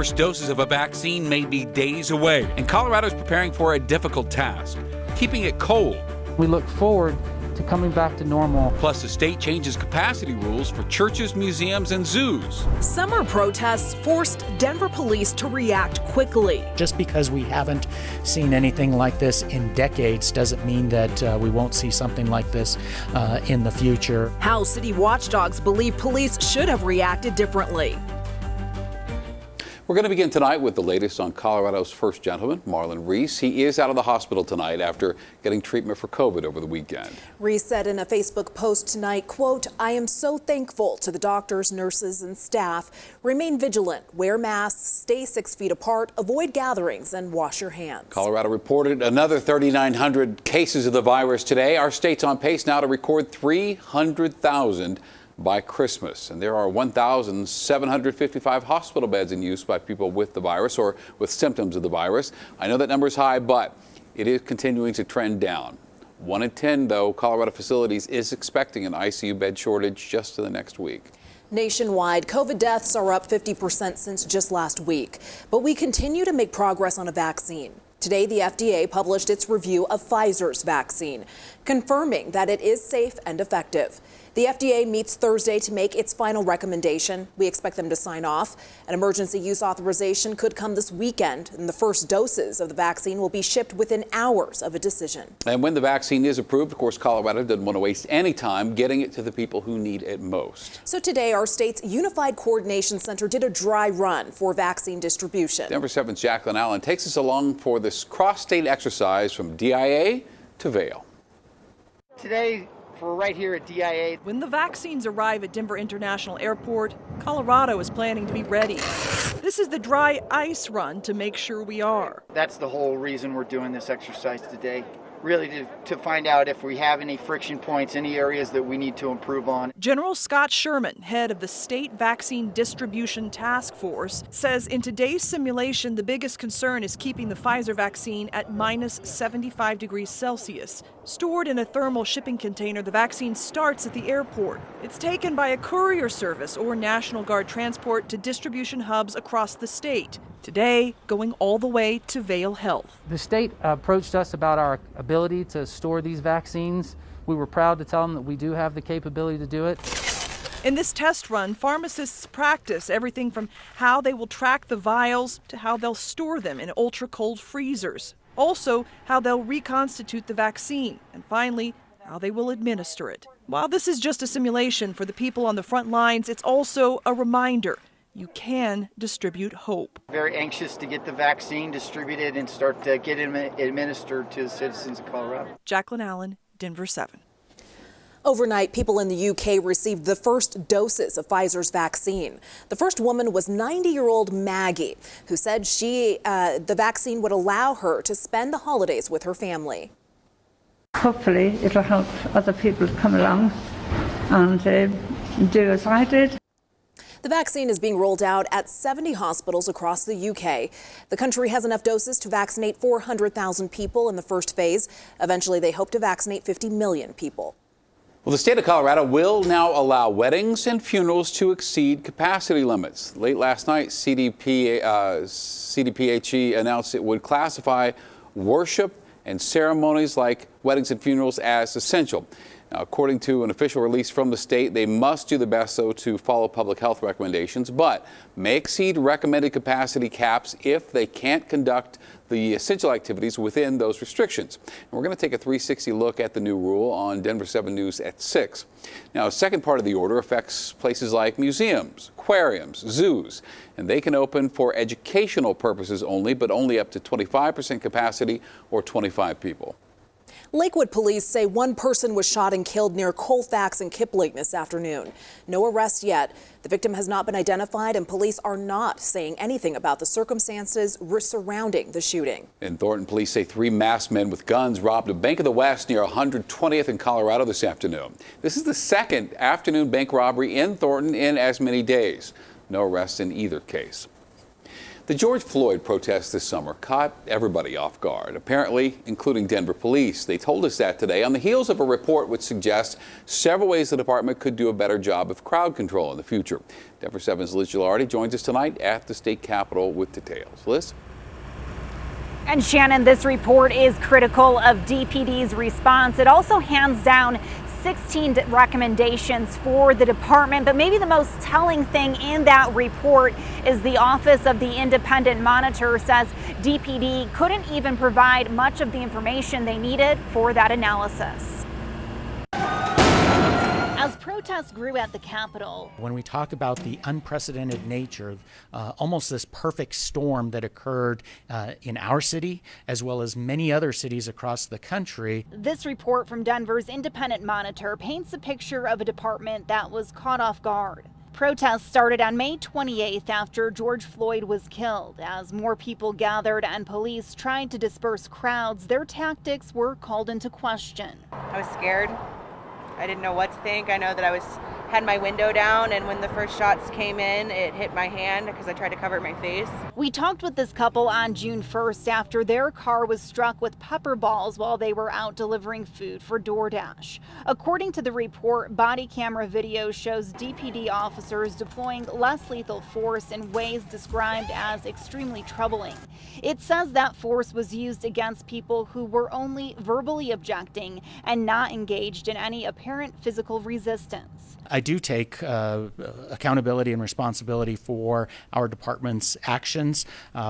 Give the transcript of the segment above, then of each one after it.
First doses of a vaccine may be days away, and Colorado is preparing for a difficult task, keeping it cold. We look forward to coming back to normal. Plus, the state changes capacity rules for churches, museums, and zoos. Summer protests forced Denver police to react quickly. Just because we haven't seen anything like this in decades doesn't mean that we won't see something like this in the future. How city watchdogs believe police should have reacted differently. We're going to begin tonight with the latest on Colorado's first gentleman, Marlon Reese. He is out of the hospital tonight after getting treatment for COVID over the weekend. Reese said in a Facebook post tonight, quote, "I am so thankful to the doctors, nurses, and staff. Remain vigilant, wear masks, stay 6 feet apart, avoid gatherings, and wash your hands." Colorado reported another 3,900 cases of the virus today. Our state's on pace now to record 300,000 by Christmas. And there are 1,755 hospital beds in use by people with the virus or with symptoms of the virus. I know that number is high, but it is continuing to trend down. 1 in 10, though, Colorado facilities is expecting an ICU bed shortage just in the next week. Nationwide, COVID deaths are up 50% since just last week. But we continue to make progress on a vaccine. Today, the FDA published its review of Pfizer's vaccine, confirming that it is safe and effective. The FDA meets Thursday to make its final recommendation. We expect them to sign off. An emergency use authorization could come this weekend, and the first doses of the vaccine will be shipped within hours of a decision. And when the vaccine is approved, of course, Colorado doesn't want to waste any time getting it to the people who need it most. So today, our state's Unified Coordination Center did a dry run for vaccine distribution. Denver7's Jacqueline Allen takes us along for this cross-state exercise from DIA to Vail. Today, we're right here at DIA. When the vaccines arrive at Denver International Airport, Colorado is planning to be ready. This is the dry ice run to make sure we are. That's the whole reason we're doing this exercise today. Really to find out if we have any friction points, any areas that we need to improve on. General Scott Sherman, head of the State Vaccine Distribution Task Force, says in today's simulation, the biggest concern is keeping the Pfizer vaccine at minus 75 degrees Celsius. Stored in a thermal shipping container, the vaccine starts at the airport. It's taken by a courier service or National Guard transport to distribution hubs across the state. Today, going all the way to Vail Health. The state approached us about our ability to store these vaccines. We were proud to tell them that we do have the capability to do it. In this test run, pharmacists practice everything from how they will track the vials to how they'll store them in ultra-cold freezers. Also, how they'll reconstitute the vaccine. And finally, how they will administer it. While this is just a simulation for the people on the front lines, it's also a reminder. You can distribute hope. Very anxious to get the vaccine distributed and start to get it administered to the citizens of Colorado. Jacqueline Allen, Denver7. Overnight, people in the UK received the first doses of Pfizer's vaccine. The first woman was 90-year-old Maggie, who said the vaccine would allow her to spend the holidays with her family. Hopefully, it'll help other people come along and do as I did. The vaccine is being rolled out at 70 hospitals across the UK. The country has enough doses to vaccinate 400,000 people in the first phase. Eventually, they hope to vaccinate 50 million people. Well, the state of Colorado will now allow weddings and funerals to exceed capacity limits. Late last night, CDPHE announced it would classify worship and ceremonies like weddings and funerals as essential. Now, according to an official release from the state, they must do the best, though, to follow public health recommendations, but may exceed recommended capacity caps if they can't conduct the essential activities within those restrictions. And we're going to take a 360 look at the new rule on Denver7 News at 6. Now, a second part of the order affects places like museums, aquariums, zoos, and they can open for educational purposes only, but only up to 25% capacity or 25 people. Lakewood police say one person was shot and killed near Colfax and Kipling this afternoon. No arrest yet. The victim has not been identified, and police are not saying anything about the circumstances surrounding the shooting. In Thornton, police say 3 masked men with guns robbed a Bank of the West near 120th in Colorado this afternoon. This is the second afternoon bank robbery in Thornton in as many days. No arrests in either case. The George Floyd protests this summer caught everybody off guard, apparently including Denver police. They told us that today on the heels of a report which suggests several ways the department could do a better job of crowd control in the future. Denver7's Liz Gilardi joins us tonight at the state capitol with details. Liz? And Shannon, this report is critical of DPD's response. It also hands down 16 recommendations for the department, but maybe the most telling thing in that report is the Office of the Independent Monitor says DPD couldn't even provide much of the information they needed for that analysis. As protests grew at the Capitol. When we talk about the unprecedented nature, almost this perfect storm that occurred in our city, as well as many other cities across the country. This report from Denver's Independent Monitor paints a picture of a department that was caught off guard. Protests started on May 28th after George Floyd was killed. As more people gathered and police tried to disperse crowds, their tactics were called into question. I was scared. I didn't know what to think. I know that I had my window down, and when the first shots came in, it hit my hand because I tried to cover my face. We talked with this couple on June 1st after their car was struck with pepper balls while they were out delivering food for DoorDash. According to the report, body camera video shows DPD officers deploying less lethal force in ways described as extremely troubling. It says that force was used against people who were only verbally objecting and not engaged in any apparent physical resistance. I do take accountability and responsibility for our department's actions.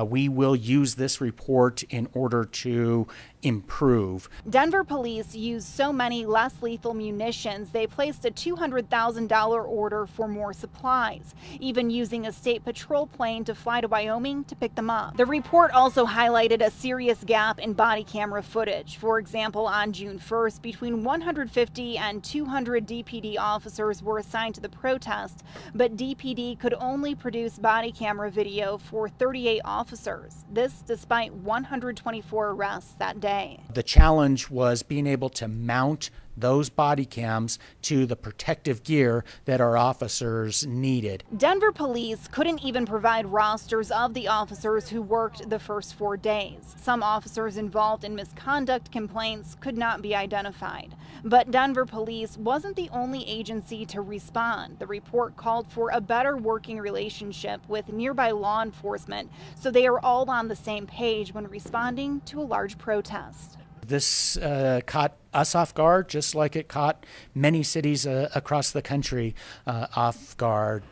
We will use this report in order to improve. Denver police used so many less lethal munitions, they placed a $200,000 order for more supplies, even using a state patrol plane to fly to Wyoming to pick them up. The report also highlighted a serious gap in body camera footage. For example, on June 1st, between 150 and 200 DPD officers were assigned to the protest, but DPD could only produce body camera video for 38 officers. This despite 124 arrests that day. The challenge was being able to mount those body cams to the protective gear that our officers needed. Denver police couldn't even provide rosters of the officers who worked the first 4 days. Some officers involved in misconduct complaints could not be identified. But Denver police wasn't the only agency to respond. The report called for a better working relationship with nearby law enforcement so they are all on the same page when responding to a large protest. This caught us off guard, just like it caught many cities across the country off guard.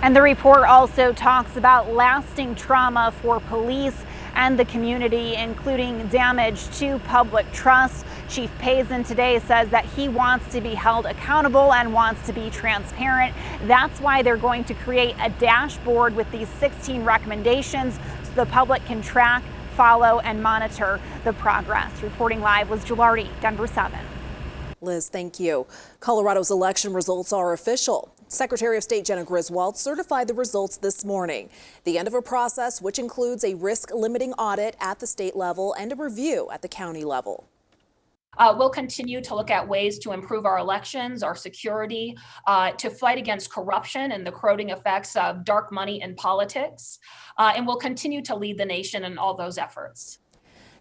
And the report also talks about lasting trauma for police and the community, including damage to public trust. Chief PFIZER today says that he wants to be held accountable and wants to be transparent. That's why they're going to create a dashboard with these 16 recommendations so the public can track, follow, and monitor the progress. Reporting live was Gilardi, Denver7. Liz, thank you. Colorado's election results are official. Secretary of State Jenna Griswold certified the results this morning. The end of a process which includes a risk-limiting audit at the state level and a review at the county level. We'll continue to look at ways to improve our elections, our security, to fight against corruption and the corroding effects of dark money in politics. And we'll continue to lead the nation in all those efforts.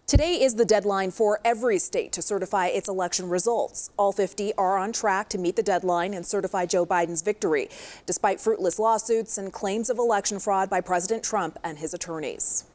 Today is the deadline for every state to certify its election results. All 50 are on track to meet the deadline and certify Joe Biden's victory, despite fruitless lawsuits and claims of election fraud by President Trump and his attorneys.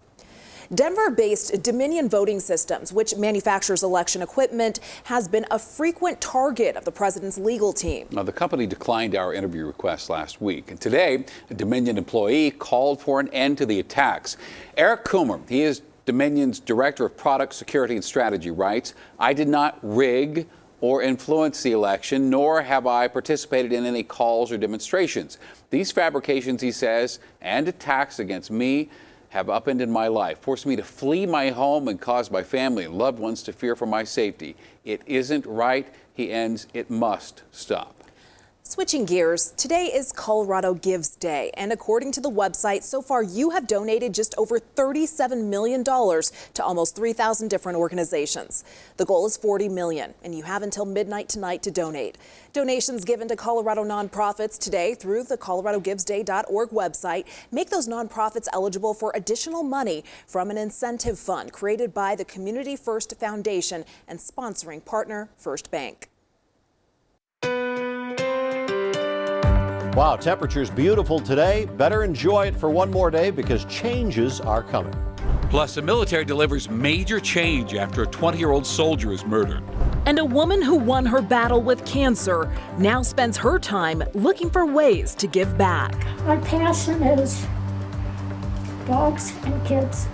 Denver-based Dominion Voting Systems, which manufactures election equipment, has been a frequent target of the president's legal team. Now, the company declined our interview request last week. And today, a Dominion employee called for an end to the attacks. Eric Coomer, he is Dominion's Director of Product Security and Strategy, writes, "I did not rig or influence the election, nor have I participated in any calls or demonstrations. These fabrications," he says, "and attacks against me have upended my life, forced me to flee my home and caused my family and loved ones to fear for my safety. It isn't right," he ends. "It must stop." Switching gears, today is Colorado Gives Day, and according to the website, so far you have donated just over $37 million to almost 3,000 different organizations. The goal is $40 million, and you have until midnight tonight to donate. Donations given to Colorado nonprofits today through the coloradogivesday.org website make those nonprofits eligible for additional money from an incentive fund created by the Community First Foundation and sponsoring partner First Bank. Wow, temperature's beautiful today. Better enjoy it for one more day because changes are coming. Plus, the military delivers major change after a 20-year-old soldier is murdered. And a woman who won her battle with cancer now spends her time looking for ways to give back. My passion is dogs and kids.